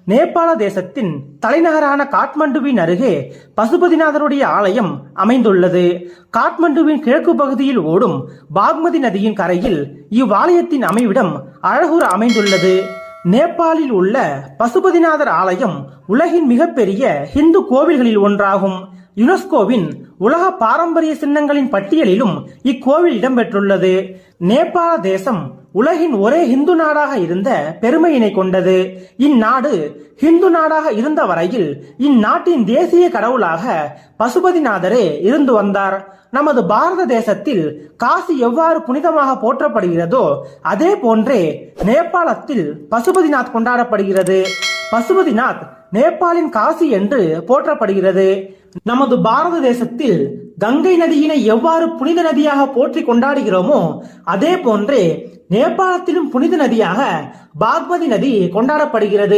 நேபாள தேசத்தின் தலைநகரான காட்மண்டுவின் அருகே பசுபதிநாதருடைய ஆலயம் அமைந்துள்ளது. காட்மண்டுவின் கிழக்கு பகுதியில் ஓடும் பாக்மதி நதியின் கரையில் இவ்வாலயத்தின் அமைவிடம் அழகுற அமைந்துள்ளது. நேபாளில் உள்ள பசுபதிநாதர் ஆலயம் உலகின் மிகப்பெரிய இந்து கோவில்களில் ஒன்றாகும். யுனெஸ்கோவின் உலக பாரம்பரிய சின்னங்களின் பட்டியலிலும் இக்கோவில் இடம்பெற்றுள்ளது. நேபாள தேசம் உலகின் ஒரே இந்து நாடாக இருந்த பெருமையினை கொண்டது. இந்நாடு இந்து நாடாக இருந்த வரையில் இந்நாட்டின் தேசிய கடவுளாக பசுபதிநாதரே இருந்து வந்தார். நமது பாரத தேசத்தில் காசி எவ்வாறு புனிதமாக போற்றப்படுகிறதோ அதே போன்றே நேபாளத்தில் பசுபதிநாத் கொண்டாடப்படுகிறது. பசுபதிநாத் நேபாளின் காசி என்று போற்றப்படுகிறது. நமது பாரத தேசத்தில் கங்கை நதியினை எவ்வாறு புனித நதியாக போற்றி கொண்டாடுகிறோமோ அதே போன்றே நேபாளத்திலும் புனித நதியாக பாக்மதி நதி கொண்டாடப்படுகிறது.